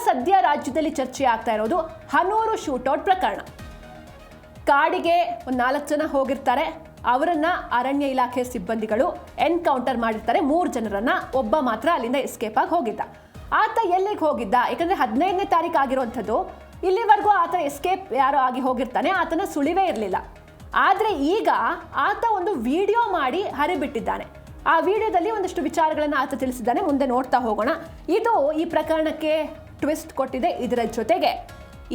ಸದ್ಯ ರಾಜ್ಯದಲ್ಲಿ ಚರ್ಚೆ ಆಗ್ತಾ ಇರೋದು ಹನೂರು ಶೂಟೌಟ್ ಪ್ರಕರಣ. ಕಾಡಿಗೆ ಒಂದು 4 ಜನ ಹೋಗಿರ್ತಾರೆ. ಅವರನ್ನ ಅರಣ್ಯ ಇಲಾಖೆ ಸಿಬ್ಬಂದಿಗಳು ಎನ್ಕೌಂಟರ್ ಮಾಡಿರ್ತಾರೆ 3 ಜನರನ್ನ. ಒಬ್ಬ ಮಾತ್ರ ಅಲ್ಲಿಂದ ಎಸ್ಕೇಪ್ ಆಗಿ ಹೋಗಿದ್ದ. ಆತ ಎಲ್ಲಿಗೆ ಹೋಗಿದ್ದ? ಯಾಕಂದ್ರೆ 15ನೇ ತಾರೀಕು ಆಗಿರುವಂಥದ್ದು. ಇಲ್ಲಿವರೆಗೂ ಆತ ಎಸ್ಕೇಪ್ ಯಾರೋ ಆಗಿ ಹೋಗಿರ್ತಾನೆ, ಆತನ ಸುಳಿವೇ ಇರಲಿಲ್ಲ. ಆದರೆ ಈಗ ಆತ ಒಂದು ವಿಡಿಯೋ ಮಾಡಿ ಹರಿಬಿಟ್ಟಿದ್ದಾನೆ. ಆ ವಿಡಿಯೋದಲ್ಲಿ ಒಂದಷ್ಟು ವಿಚಾರಗಳನ್ನು ಆತ ತಿಳಿಸಿದ್ದಾನೆ. ಮುಂದೆ ನೋಡ್ತಾ ಹೋಗೋಣ. ಇದು ಈ ಪ್ರಕರಣಕ್ಕೆ ಟ್ವಿಸ್ಟ್ ಕೊಟ್ಟಿದೆ. ಇದರ ಜೊತೆಗೆ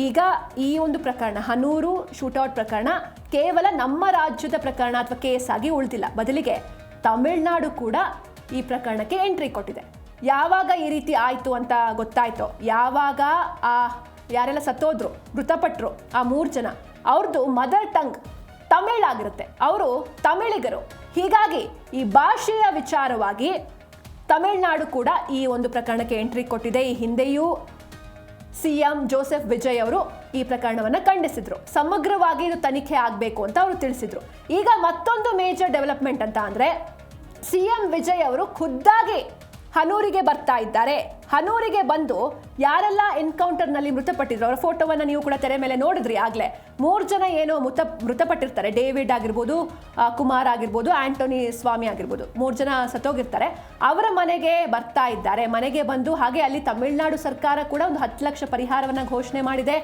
ಈಗ ಈ ಒಂದು ಪ್ರಕರಣ, ಹನೂರು ಶೂಟೌಟ್ ಪ್ರಕರಣ, ಕೇವಲ ನಮ್ಮ ರಾಜ್ಯದ ಪ್ರಕರಣ ಅಥವಾ ಕೇಸ್ ಆಗಿ ಉಳಿದಿಲ್ಲ. ಬದಲಿಗೆ ತಮಿಳುನಾಡು ಕೂಡ ಈ ಪ್ರಕರಣಕ್ಕೆ ಎಂಟ್ರಿ ಕೊಟ್ಟಿದೆ. ಯಾವಾಗ ಈ ರೀತಿ ಆಯಿತು ಅಂತ ಗೊತ್ತಾಯ್ತು, ಯಾವಾಗ ಯಾರೆಲ್ಲ ಸತ್ತೋದ್ರು, ಮೃತಪಟ್ಟರು ಆ 3 ಜನ, ಅವ್ರದ್ದು ಮದರ್ ಟಂಗ್ ತಮಿಳಾಗಿರುತ್ತೆ, ಅವರು ತಮಿಳಿಗರು. ಹೀಗಾಗಿ ಈ ಭಾಷೆಯ ವಿಚಾರವಾಗಿ ತಮಿಳುನಾಡು ಕೂಡ ಈ ಒಂದು ಪ್ರಕರಣಕ್ಕೆ ಎಂಟ್ರಿ ಕೊಟ್ಟಿದೆ. ಈ ಹಿಂದೆಯೂ ಸಿಎಂ ಜೋಸೆಫ್ ವಿಜಯ್ ಅವರು ಈ ಪ್ರಕರಣವನ್ನು ಖಂಡಿಸಿದ್ರು. ಸಮಗ್ರವಾಗಿ ಇದು ತನಿಖೆ ಆಗಬೇಕು ಅಂತ ಅವರು ತಿಳಿಸಿದ್ರು. ಈಗ ಮತ್ತೊಂದು ಮೇಜರ್ ಡೆವಲಪ್ಮೆಂಟ್ ಅಂತ ಅಂದರೆ ಸಿಎಂ ವಿಜಯ್ ಅವರು ಖುದ್ದಾಗಿ ಹನೂರಿಗೆ ಬರ್ತಾ ಇದ್ದಾರೆ. ಹನೂರಿಗೆ ಬಂದು ಯಾರೆಲ್ಲ ಎನ್ಕೌಂಟರ್ನಲ್ಲಿ ಮೃತಪಟ್ಟಿದ್ರು ಅವರ ಫೋಟೋವನ್ನು ನೀವು ಕೂಡ ತೆರೆ ಮೇಲೆ ನೋಡಿದ್ರಿ. ಆಗಲೇ 3 ಜನ ಏನೋ ಮೃತಪಟ್ಟಿರ್ತಾರೆ. ಡೇವಿಡ್ ಆಗಿರ್ಬೋದು, ಕುಮಾರ್ ಆಗಿರ್ಬೋದು, ಆಂಟೋನಿ ಸ್ವಾಮಿ ಆಗಿರ್ಬೋದು, 3 ಜನ ಸತ್ತೋಗಿರ್ತಾರೆ. ಅವರ ಮನೆಗೆ ಬರ್ತಾ ಇದ್ದಾರೆ. ಮನೆಗೆ ಬಂದು ಹಾಗೆ ಅಲ್ಲಿ ತಮಿಳುನಾಡು ಸರ್ಕಾರ ಕೂಡ ಒಂದು 10 ಲಕ್ಷ ಪರಿಹಾರವನ್ನು ಘೋಷಣೆ ಮಾಡಿದೆ.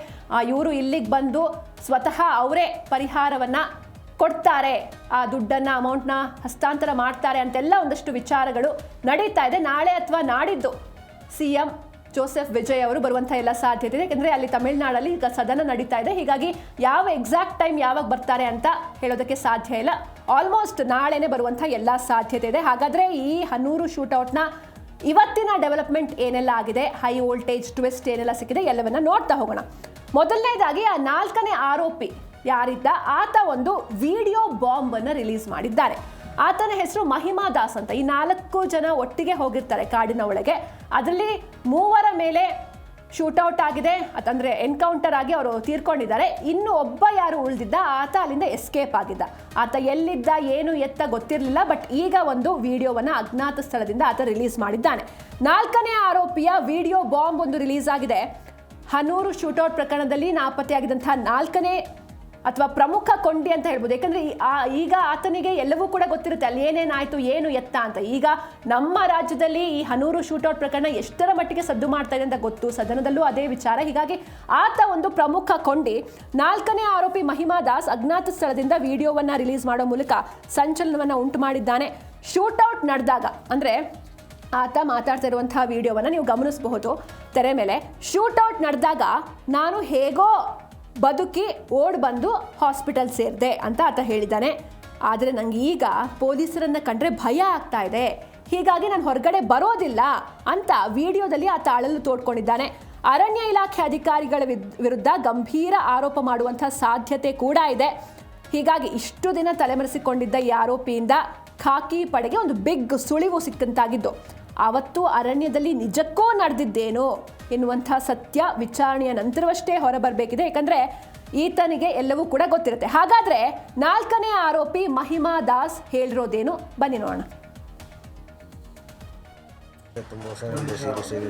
ಇವರು ಇಲ್ಲಿಗೆ ಬಂದು ಸ್ವತಃ ಅವರೇ ಪರಿಹಾರವನ್ನು ಕೊಡ್ತಾರೆ, ಆ ದುಡ್ಡನ್ನು ಅಮೌಂಟ್ನ ಹಸ್ತಾಂತರ ಮಾಡ್ತಾರೆ ಅಂತೆಲ್ಲ ಒಂದಷ್ಟು ವಿಚಾರಗಳು ನಡೀತಾ ಇದೆ. ನಾಳೆ ಅಥವಾ ನಾಡಿದ್ದು ಸಿಎಂ ಜೋಸೆಫ್ ವಿಜಯ್ ಅವರು ಬರುವಂಥ ಎಲ್ಲ ಸಾಧ್ಯತೆ ಇದೆ. ಯಾಕೆಂದರೆ ಅಲ್ಲಿ ತಮಿಳುನಾಡಲ್ಲಿ ಈಗ ಸದನ ನಡೀತಾ ಇದೆ. ಹೀಗಾಗಿ ಯಾವ ಎಕ್ಸಾಕ್ಟ್ ಟೈಮ್ ಯಾವಾಗ ಬರ್ತಾರೆ ಅಂತ ಹೇಳೋದಕ್ಕೆ ಸಾಧ್ಯ ಇಲ್ಲ. ಆಲ್ಮೋಸ್ಟ್ ನಾಳೆನೇ ಬರುವಂಥ ಎಲ್ಲ ಸಾಧ್ಯತೆ ಇದೆ. ಹಾಗಾದರೆ ಈ ಹನೂರು ಶೂಟೌಟ್ನ ಇವತ್ತಿನ ಡೆವಲಪ್ಮೆಂಟ್ ಏನೆಲ್ಲ ಆಗಿದೆ, ಹೈ ವೋಲ್ಟೇಜ್ ಟ್ವಿಸ್ಟ್ ಏನೆಲ್ಲ ಸಿಕ್ಕಿದೆ, ಎಲ್ಲವನ್ನ ನೋಡ್ತಾ ಹೋಗೋಣ. ಮೊದಲನೇದಾಗಿ ಆ 4ನೇ ಆರೋಪಿ ಯಾರಿದ್ದ, ಆತ ಒಂದು ವಿಡಿಯೋ ಬಾಂಬ್ ಅನ್ನು ರಿಲೀಸ್ ಮಾಡಿದ್ದಾರೆ. ಆತನ ಹೆಸರು ಮಹಿಮಾ ದಾಸ್ ಅಂತ. ಈ 4 ಜನ ಒಟ್ಟಿಗೆ ಹೋಗಿರ್ತಾರೆ ಕಾಡಿನ ಒಳಗೆ. ಅದರಲ್ಲಿ 3 ಮೇಲೆ ಶೂಟೌಟ್ ಆಗಿದೆ, ಅಂತಂದ್ರೆ ಎನ್ಕೌಂಟರ್ ಆಗಿ ಅವರು ತೀರ್ಕೊಂಡಿದ್ದಾರೆ. ಇನ್ನು ಒಬ್ಬ ಯಾರು ಉಳಿದಿದ್ದ, ಆತ ಅಲ್ಲಿಂದ ಎಸ್ಕೇಪ್ ಆಗಿದ್ದ. ಆತ ಎಲ್ಲಿದ್ದ, ಏನು ಎತ್ತ ಗೊತ್ತಿರಲಿಲ್ಲ. ಬಟ್ ಈಗ ಒಂದು ವಿಡಿಯೋವನ್ನ ಅಜ್ಞಾತ ಸ್ಥಳದಿಂದ ಆತ ರಿಲೀಸ್ ಮಾಡಿದ್ದಾನೆ. 4ನೇ ಆರೋಪಿಯ ವಿಡಿಯೋ ಬಾಂಬ್ ಒಂದು ರಿಲೀಸ್ ಆಗಿದೆ. ಹನೂರು ಶೂಟೌಟ್ ಪ್ರಕರಣದಲ್ಲಿ ನಾಪತ್ತೆಯಾಗಿದ್ದಂತಹ 4ನೇ ಅಥವಾ ಪ್ರಮುಖ ಕೊಂಡಿ ಅಂತ ಹೇಳ್ಬೋದು. ಯಾಕಂದ್ರೆ ಈಗ ಆತನಿಗೆ ಎಲ್ಲವೂ ಕೂಡ ಗೊತ್ತಿರುತ್ತೆ, ಅಲ್ಲಿ ಏನೇನಾಯ್ತು, ಏನು ಎತ್ತ ಅಂತ. ಈಗ ನಮ್ಮ ರಾಜ್ಯದಲ್ಲಿ ಈ ಹನೂರು ಶೂಟೌಟ್ ಪ್ರಕರಣ ಎಷ್ಟರ ಮಟ್ಟಿಗೆ ಸದ್ದು ಮಾಡ್ತಾ ಇದೆ ಅಂತ ಗೊತ್ತು, ಸದನದಲ್ಲೂ ಅದೇ ವಿಚಾರ. ಹೀಗಾಗಿ ಆತ ಒಂದು ಪ್ರಮುಖ ಕೊಂಡಿ. 4ನೇ ಆರೋಪಿ ಮಹಿಮಾ ದಾಸ್ ಅಜ್ಞಾತ ಸ್ಥಳದಿಂದ ವಿಡಿಯೋವನ್ನ ರಿಲೀಸ್ ಮಾಡೋ ಮೂಲಕ ಸಂಚಲನವನ್ನ ಉಂಟು ಮಾಡಿದ್ದಾನೆ. ಶೂಟೌಟ್ ನಡೆದಾಗ, ಅಂದ್ರೆ ಆತ ಮಾತಾಡ್ತಾ ಇರುವಂತಹ ವಿಡಿಯೋವನ್ನ ನೀವು ಗಮನಿಸಬಹುದು ತೆರೆ ಮೇಲೆ. ಶೂಟೌಟ್ ನಡೆದಾಗ ನಾನು ಹೇಗೋ ಬದುಕಿ ಓಡ್ ಬಂದು ಹಾಸ್ಪಿಟಲ್ ಸೇರಿದೆ ಅಂತ ಆತ ಹೇಳಿದ್ದಾನೆ. ಆದರೆ ನನಗೆ ಈಗ ಪೊಲೀಸರನ್ನ ಕಂಡ್ರೆ ಭಯ ಆಗ್ತಾ ಇದೆ, ಹೀಗಾಗಿ ನಾನು ಹೊರಗಡೆ ಬರೋದಿಲ್ಲ ಅಂತ ವಿಡಿಯೋದಲ್ಲಿ ಆತ ಅಳಲು ತೋಡ್ಕೊಂಡಿದ್ದಾನೆ. ಅರಣ್ಯ ಇಲಾಖೆ ಅಧಿಕಾರಿಗಳ ವಿರುದ್ಧ ಗಂಭೀರ ಆರೋಪ ಮಾಡುವಂತಹ ಸಾಧ್ಯತೆ ಕೂಡ ಇದೆ. ಹೀಗಾಗಿ ಇಷ್ಟು ದಿನ ತಲೆಮರೆಸಿಕೊಂಡಿದ್ದ ಈ ಆರೋಪಿಯಿಂದ ಖಾಕಿ ಪಡೆಗೆ ಒಂದು ಬಿಗ್ ಸುಳಿವು ಸಿಕ್ಕಂತಾಗಿದ್ದು, ಅವತ್ತು ಅರಣ್ಯದಲ್ಲಿ ನಿಜಕ್ಕೂ ನಡೆದಿದ್ದೇನೋ ಎನ್ನುವಂಥ ಸತ್ಯ ವಿಚಾರಣೆಯ ನಂತರವಷ್ಟೇ ಹೊರಬರಬೇಕಿದೆ. ಯಾಕಂದರೆ ಈತನಿಗೆ ಎಲ್ಲವೂ ಕೂಡ ಗೊತ್ತಿರುತ್ತೆ. ಹಾಗಾದರೆ 4ನೇ ಆರೋಪಿ ಮಹಿಮಾ ದಾಸ್ ಹೇಳಿರೋದೇನು, ಬನ್ನಿ ನೋಡೋಣ. ತುಂಬ ಬರ್ತಾರೆ,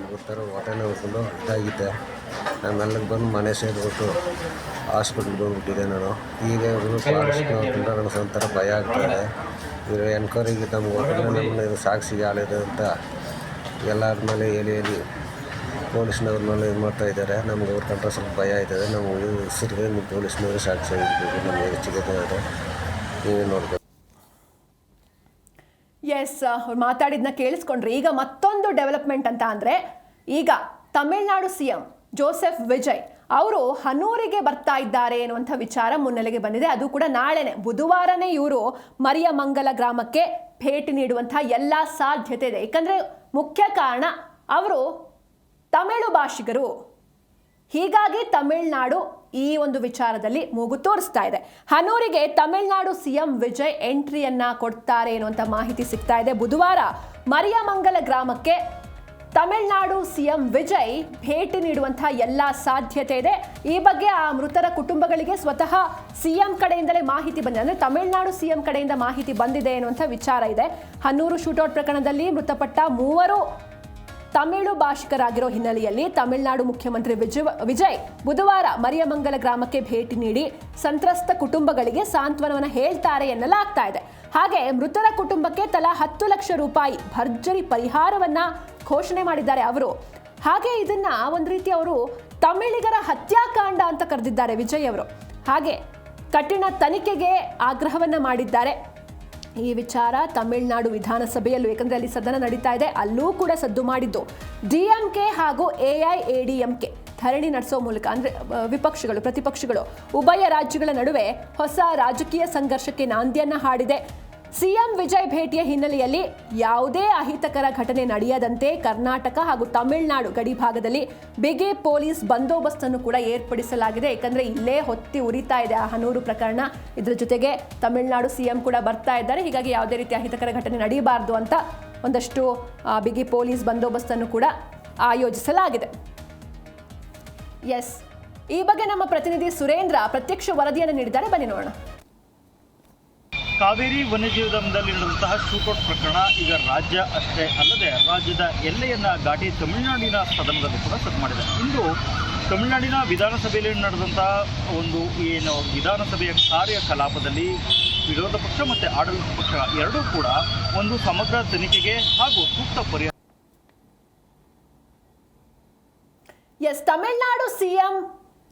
ಹೊಟ್ಟೆನ ಹೊಡ್ಕೊಂಡು ಇದಾಗಿದ್ದೆ. ನಾನು ಅಲ್ಲಿಗೆ ಬಂದು ಮನೆ ಸೇರಿಬಿಟ್ಟು ಹಾಸ್ಪಿಟ್ಲಿಗೆ ಬಂದುಬಿಟ್ಟಿದ್ದೆ ನಾನು. ಈಗ ಇವರು ಫಾರೆಸ್ಟ್ ನನಗೆ ಒಂಥರ ಭಯ ಆಗ್ತಾಯಿದೆ. ಇವರು ಎನ್ಕ್ವೈರಿಗೆ ನಮ್ಗೆ ಹೋದ್ರೆ ನಮ್ಮನ್ನ ಇದು ಸಾಕ್ಷಿಗೆ ಆಳಿದೆ ಅಂತ ಎಲ್ಲರ ಮೇಲೆ ಹೇಳಿ ಪೊಲೀಸ್ನವ್ರ ಮೇಲೆ ಇದು ಮಾಡ್ತಾ ಇದ್ದಾರೆ. ನಮ್ಗೆ ಅವ್ರ ಕಂಡ್ರೆ ಸ್ವಲ್ಪ ಭಯ ಆಯ್ತದೆ. ನಮಗೆ ಹೆಸರಿಗೆ ನಿಮ್ಮ ಪೊಲೀಸ್ನವರು ಸಾಕ್ಷಿ ಆಗಿರ್ಬೇಕು, ನಮಗೆ ಹೆಚ್ಚಿಗೆ ನೀವೇ ನೋಡ್ಬೇಕು. ಎಸ್, ಅವ್ರು ಮಾತಾಡಿದ್ನ ಕೇಳಿಸ್ಕೊಂಡ್ರಿ. ಈಗ ಮತ್ತೊಂದು ಡೆವಲಪ್ಮೆಂಟ್ ಅಂತ ಅಂದರೆ, ಈಗ ತಮಿಳುನಾಡು ಸಿಎಂ ಜೋಸೆಫ್ ವಿಜಯ್ ಅವರು ಹನೂರಿಗೆ ಬರ್ತಾ ಇದ್ದಾರೆ ಎನ್ನುವಂಥ ವಿಚಾರ ಮುನ್ನೆಲೆಗೆ ಬಂದಿದೆ. ಅದು ಕೂಡ ನಾಳೆನೆ, ಬುಧವಾರನೇ ಇವರು ಮರಿಯಮಂಗಲ ಗ್ರಾಮಕ್ಕೆ ಭೇಟಿ ನೀಡುವಂಥ ಎಲ್ಲ ಸಾಧ್ಯತೆ ಇದೆ. ಯಾಕಂದರೆ ಮುಖ್ಯ ಕಾರಣ ಅವರು ತಮಿಳು ಭಾಷಿಗರು. ಹೀಗಾಗಿ ತಮಿಳುನಾಡು ಈ ಒಂದು ವಿಚಾರದಲ್ಲಿ ಮೂಗು ತೋರಿಸ್ತಾ ಇದೆ. ಹನೂರಿಗೆ ತಮಿಳುನಾಡು ಸಿಎಂ ವಿಜಯ್ ಎಂಟ್ರಿಯನ್ನ ಕೊಡ್ತಾರೆ ಎನ್ನುವಂಥ ಮಾಹಿತಿ ಸಿಗ್ತಾ ಇದೆ. ಬುಧವಾರ ಮರಿಯಮಂಗಲ ಗ್ರಾಮಕ್ಕೆ ತಮಿಳುನಾಡು ಸಿಎಂ ವಿಜಯ್ ಭೇಟಿ ನೀಡುವಂತಹ ಎಲ್ಲ ಸಾಧ್ಯತೆ ಇದೆ. ಈ ಬಗ್ಗೆ ಆ ಮೃತರ ಕುಟುಂಬಗಳಿಗೆ ಸ್ವತಃ ಸಿಎಂ ಕಡೆಯಿಂದಲೇ ಮಾಹಿತಿ ಬಂದಿದೆ. ಅಂದರೆ ತಮಿಳುನಾಡು ಸಿಎಂ ಕಡೆಯಿಂದ ಮಾಹಿತಿ ಬಂದಿದೆ ಎನ್ನುವಂಥ ವಿಚಾರ ಇದೆ. ಹನೂರು ಶೂಟೌಟ್ ಪ್ರಕರಣದಲ್ಲಿ ಮೃತಪಟ್ಟ 3 ತಮಿಳು ಭಾಷಿಕರಾಗಿರೋ ಹಿನ್ನೆಲೆಯಲ್ಲಿ ತಮಿಳುನಾಡು ಮುಖ್ಯಮಂತ್ರಿ ವಿಜಯ್ ಬುಧವಾರ ಮರಿಯಮಂಗಲ ಗ್ರಾಮಕ್ಕೆ ಭೇಟಿ ನೀಡಿ ಸಂತ್ರಸ್ತ ಕುಟುಂಬಗಳಿಗೆ ಸಾಂತ್ವನವನ್ನು ಹೇಳ್ತಾರೆ ಎನ್ನಲಾಗ್ತಾ ಇದೆ. ಹಾಗೆ ಮೃತರ ಕುಟುಂಬಕ್ಕೆ ತಲಾ 10 ಲಕ್ಷ ರೂಪಾಯಿ ಭರ್ಜರಿ ಪರಿಹಾರವನ್ನ ಘೋಷಣೆ ಮಾಡಿದ್ದಾರೆ ಅವರು. ಹಾಗೆ ಇದನ್ನ ಒಂದು ರೀತಿ ಅವರು ತಮಿಳಿಗರ ಹತ್ಯಾಕಾಂಡ ಅಂತ ಕರೆದಿದ್ದಾರೆ ವಿಜಯ್ ಅವರು. ಹಾಗೆ ಕಠಿಣ ತನಿಖೆಗೆ ಆಗ್ರಹವನ್ನ ಮಾಡಿದ್ದಾರೆ. ಈ ವಿಚಾರ ತಮಿಳುನಾಡು ವಿಧಾನಸಭೆಯಲ್ಲೂ, ಯಾಕಂದ್ರೆ ಅಲ್ಲಿ ಸದನ ನಡೀತಾ ಇದೆ, ಅಲ್ಲೂ ಕೂಡ ಸದ್ದು ಮಾಡಿದ್ದು. DMK ಹಾಗೂ AIADMK ಧರಣಿ ನಡೆಸೋ ಮೂಲಕ, ಅಂದ್ರೆ ಪ್ರತಿಪಕ್ಷಗಳು ಉಭಯ ರಾಜ್ಯಗಳ ನಡುವೆ ಹೊಸ ರಾಜಕೀಯ ಸಂಘರ್ಷಕ್ಕೆ ನಾಂದಿಯನ್ನ ಹಾಡಿದೆ. ಸಿಎಂ ವಿಜಯ್ ಭೇಟಿಯ ಹಿನ್ನೆಲೆಯಲ್ಲಿ ಯಾವುದೇ ಅಹಿತಕರ ಘಟನೆ ನಡೆಯದಂತೆ ಕರ್ನಾಟಕ ಹಾಗೂ ತಮಿಳುನಾಡು ಗಡಿ ಭಾಗದಲ್ಲಿ ಬಿಗಿ ಪೊಲೀಸ್ ಬಂದೋಬಸ್ತನ್ನು ಕೂಡ ಏರ್ಪಡಿಸಲಾಗಿದೆ. ಯಾಕಂದ್ರೆ ಇಲ್ಲೇ ಹೊತ್ತಿ ಉರಿತಾ ಇದೆ ಆ ಹನೂರು ಪ್ರಕರಣ. ಇದ್ರ ಜೊತೆಗೆ ತಮಿಳುನಾಡು CM ಕೂಡ ಬರ್ತಾ ಇದ್ದಾರೆ. ಹೀಗಾಗಿ ಯಾವುದೇ ರೀತಿ ಅಹಿತಕರ ಘಟನೆ ನಡೆಯಬಾರದು ಅಂತ ಒಂದಷ್ಟು ಬಿಗಿ ಪೊಲೀಸ್ ಬಂದೋಬಸ್ತನ್ನು ಕೂಡ ಆಯೋಜಿಸಲಾಗಿದೆ. ಈ ಬಗ್ಗೆ ನಮ್ಮ ಪ್ರತಿನಿಧಿ ಸುರೇಂದ್ರ ಪ್ರತ್ಯಕ್ಷ ವರದಿಯನ್ನು ನೀಡಿದ್ದಾರೆ, ಬನ್ನಿ ನೋಡೋಣ. ಕಾವೇರಿ ವನ್ಯಜೀವಧಾಮದಲ್ಲಿ ನಡೆದಂತಹ ಶೂಟೌಟ್ ಪ್ರಕರಣ ಈಗ ರಾಜ್ಯ ಅಷ್ಟೇ ಅಲ್ಲದೆ ರಾಜ್ಯದ ಎಲ್ಲೆಯನ್ನ ದಾಟಿ ತಮಿಳುನಾಡಿನ ಸದನದಲ್ಲಿ ಕೂಡ ಸದ್ದು ಮಾಡಿದೆ. ಇಂದು ತಮಿಳುನಾಡಿನ ವಿಧಾನಸಭೆಯಲ್ಲಿ ನಡೆದಂತಹ ಒಂದು ವಿಧಾನಸಭೆಯ ಕಾರ್ಯಕಲಾಪದಲ್ಲಿ ವಿರೋಧ ಪಕ್ಷ ಮತ್ತು ಆಡಳಿತ ಪಕ್ಷ ಎರಡೂ ಕೂಡ ಒಂದು ಸಮಗ್ರ ತನಿಖೆಗೆ ಹಾಗೂ ಸೂಕ್ತ ಪರಿಹಾರ. ತಮಿಳುನಾಡು CM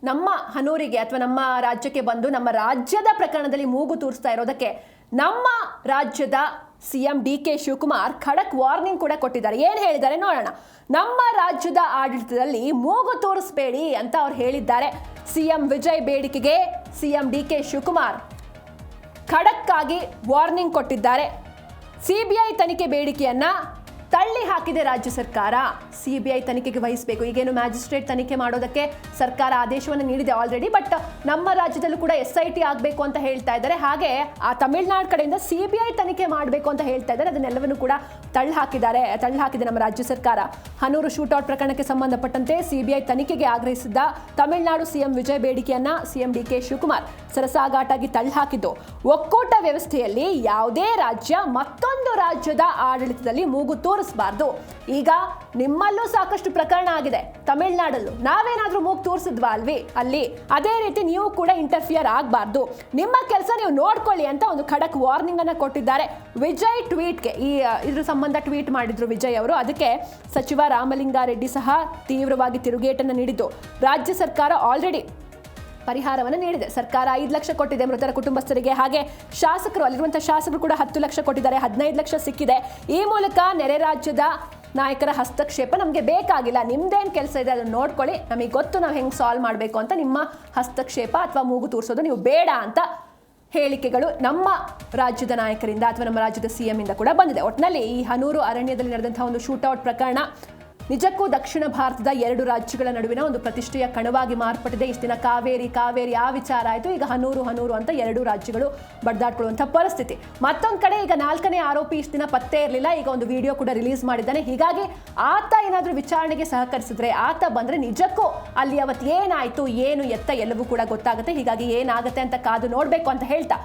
ನಮ್ಮ ಹನೂರಿಗೆ ಅಥವಾ ನಮ್ಮ ರಾಜ್ಯಕ್ಕೆ ಬಂದು ನಮ್ಮ ರಾಜ್ಯದ ಪ್ರಕರಣದಲ್ಲಿ ಮೂಗು ತೂರಿಸ್ತಾ ಇರೋದಕ್ಕೆ ನಮ್ಮ ರಾಜ್ಯದ CM DK ಶಿವಕುಮಾರ್ ಖಡಕ್ ವಾರ್ನಿಂಗ್ ಕೂಡ ಕೊಟ್ಟಿದ್ದಾರೆ. ಏನು ಹೇಳಿದ್ದಾರೆ ನೋಡೋಣ. ನಮ್ಮ ರಾಜ್ಯದ ಆಡಳಿತದಲ್ಲಿ ಮೂಗು ತೂರಿಸಬೇಡಿ ಅಂತ ಅವ್ರು ಹೇಳಿದ್ದಾರೆ. CM ವಿಜಯ್ ಬೇಡಿಕೆಗೆ CM DK ಶಿವಕುಮಾರ್ ಖಡಕ್ ಆಗಿ ವಾರ್ನಿಂಗ್ ಕೊಟ್ಟಿದ್ದಾರೆ. CBI ತನಿಖೆ ಬೇಡಿಕೆಯನ್ನ ತಳ್ಳಿ ಹಾಕಿದೆ ರಾಜ್ಯ ಸರ್ಕಾರ. CBI ತನಿಖೆಗೆ ವಹಿಸಬೇಕು. ಈಗೇನು ಮ್ಯಾಜಿಸ್ಟ್ರೇಟ್ ತನಿಖೆ ಮಾಡೋದಕ್ಕೆ ಸರ್ಕಾರ ಆದೇಶವನ್ನು ನೀಡಿದೆ ಆಲ್ರೆಡಿ, ಬಟ್ ನಮ್ಮ ರಾಜ್ಯದಲ್ಲೂ ಕೂಡ SIT ಆಗಬೇಕು ಅಂತ ಹೇಳ್ತಾ ಇದ್ದಾರೆ. ಹಾಗೆ ಆ ತಮಿಳುನಾಡು ಕಡೆಯಿಂದ CBI ತನಿಖೆ ಮಾಡಬೇಕು ಅಂತ ಹೇಳ್ತಾ ಇದ್ದಾರೆ. ಅದನ್ನೆಲ್ಲವನ್ನು ಕೂಡ ತಳ್ಳಿ ಹಾಕಿದೆ ನಮ್ಮ ರಾಜ್ಯ ಸರ್ಕಾರ. ಹನೂರು ಶೂಟೌಟ್ ಪ್ರಕರಣಕ್ಕೆ ಸಂಬಂಧಪಟ್ಟಂತೆ CBI ತನಿಖೆಗೆ ಆಗ್ರಹಿಸಿದ್ದ Tamil Nadu CM Vijay ಬೇಡಿಕೆಯನ್ನ CM DK Shivakumar ಸರಸಾಗಾಟಾಗಿ ತಳ್ಳಿ ಹಾಕಿದ್ದು. ಒಕ್ಕೂಟ ವ್ಯವಸ್ಥೆಯಲ್ಲಿ ಯಾವುದೇ ರಾಜ್ಯ ಮತ್ತೊಂದು ರಾಜ್ಯದ ಆಡಳಿತದಲ್ಲಿ ಮೂಗು ತೂರಿಸಬಾರ್ದು. ಈಗ ನಿಮ್ಮಲ್ಲೂ ಸಾಕಷ್ಟು ಪ್ರಕರಣ ಆಗಿದೆ, ತಮಿಳುನಾಡಲ್ಲೂ ನಾವೇನಾದ್ರೂ ಮೂಗು ತೂರಿಸಿದ್ವಾ ಅಲ್ಲಿ ಅದೇ ರೀತಿ ನೀವು ಕೂಡ ಇಂಟರ್ಫಿಯರ್ ಆಗಬಾರ್ದು. ನಿಮ್ಮ ಕೆಲಸ ನೀವು ನೋಡ್ಕೊಳ್ಳಿ ಅಂತ ಒಂದು ಖಡಕ್ ವಾರ್ನಿಂಗ್ ಅನ್ನ ಕೊಟ್ಟಿದ್ದಾರೆ. ವಿಜಯ್ ಟ್ವೀಟ್ಗೆ ಇದ್ರ ಸಂಬಂಧ ಟ್ವೀಟ್ ಮಾಡಿದ್ರು ವಿಜಯ್ ಅವರು. ಅದಕ್ಕೆ ಸಚಿವ ರಾಮಲಿಂಗಾರೆಡ್ಡಿ ಸಹ ತೀವ್ರವಾಗಿ ತಿರುಗೇಟನ್ನು ನೀಡಿದ್ದು. ರಾಜ್ಯ ಸರ್ಕಾರ ಆಲ್ರೆಡಿ ಪರಿಹಾರವನ್ನು ನೀಡಿದೆ. ಸರ್ಕಾರ 5 ಲಕ್ಷ ಕೊಟ್ಟಿದೆ ಮೃತರ ಕುಟುಂಬಸ್ಥರಿಗೆ. ಹಾಗೆ ಅಲ್ಲಿರುವಂತಹ ಶಾಸಕರು ಕೂಡ 10 ಲಕ್ಷ ಕೊಟ್ಟಿದ್ದಾರೆ. 15 ಲಕ್ಷ ಸಿಕ್ಕಿದೆ. ಈ ಮೂಲಕ ನೆರೆ ರಾಜ್ಯದ ನಾಯಕರ ಹಸ್ತಕ್ಷೇಪ ನಮಗೆ ಬೇಕಾಗಿಲ್ಲ, ನಿಮ್ದೇನು ಕೆಲಸ ಇದೆ ಅದನ್ನು ನೋಡ್ಕೊಳ್ಳಿ, ನಮಗೆ ಗೊತ್ತು ನಾವು ಹೆಂಗೆ ಸಾಲ್ವ್ ಮಾಡಬೇಕು ಅಂತ. ನಿಮ್ಮ ಹಸ್ತಕ್ಷೇಪ ಅಥವಾ ಮೂಗು ತೂರಿಸೋದು ನೀವು ಬೇಡ ಅಂತ ಹೇಳಿಕೆಗಳು ನಮ್ಮ ರಾಜ್ಯದ ನಾಯಕರಿಂದ ಅಥವಾ ನಮ್ಮ ರಾಜ್ಯದ CM ಇಂದ ಕೂಡ ಬಂದಿದೆ. ಒಟ್ಟಿನಲ್ಲಿ ಈ ಹನೂರು ಅರಣ್ಯದಲ್ಲಿ ನಡೆದಂತಹ ಒಂದು ಶೂಟೌಟ್ ಪ್ರಕರಣ ನಿಜಕ್ಕೂ ದಕ್ಷಿಣ ಭಾರತದ 2 ರಾಜ್ಯಗಳ ನಡುವಿನ ಒಂದು ಪ್ರತಿಷ್ಠೆಯ ಕಣವಾಗಿ ಮಾರ್ಪಟ್ಟಿದೆ. ಇಷ್ಟು ದಿನ ಕಾವೇರಿ ಆ ವಿಚಾರ ಆಯಿತು, ಈಗ ಹನೂರು ಅಂತ 2 ರಾಜ್ಯಗಳು ಬಡ್ದಾಡ್ಕೊಳ್ಳುವಂಥ ಪರಿಸ್ಥಿತಿ. ಮತ್ತೊಂದು ಕಡೆ ಈಗ 4ನೇ ಆರೋಪಿ ಇಷ್ಟು ದಿನ ಪತ್ತೆ ಇರಲಿಲ್ಲ, ಈಗ ಒಂದು ವಿಡಿಯೋ ಕೂಡ ರಿಲೀಸ್ ಮಾಡಿದ್ದಾನೆ. ಹೀಗಾಗಿ ಆತ ಏನಾದರೂ ವಿಚಾರಣೆಗೆ ಸಹಕರಿಸಿದ್ರೆ, ಆತ ಬಂದರೆ ನಿಜಕ್ಕೂ ಅಲ್ಲಿ ಅವತ್ತು ಏನಾಯಿತು ಏನು ಎತ್ತ ಎಲ್ಲವೂ ಕೂಡ ಗೊತ್ತಾಗುತ್ತೆ. ಹೀಗಾಗಿ ಏನಾಗುತ್ತೆ ಅಂತ ಕಾದು ನೋಡಬೇಕು ಅಂತ ಹೇಳ್ತಾ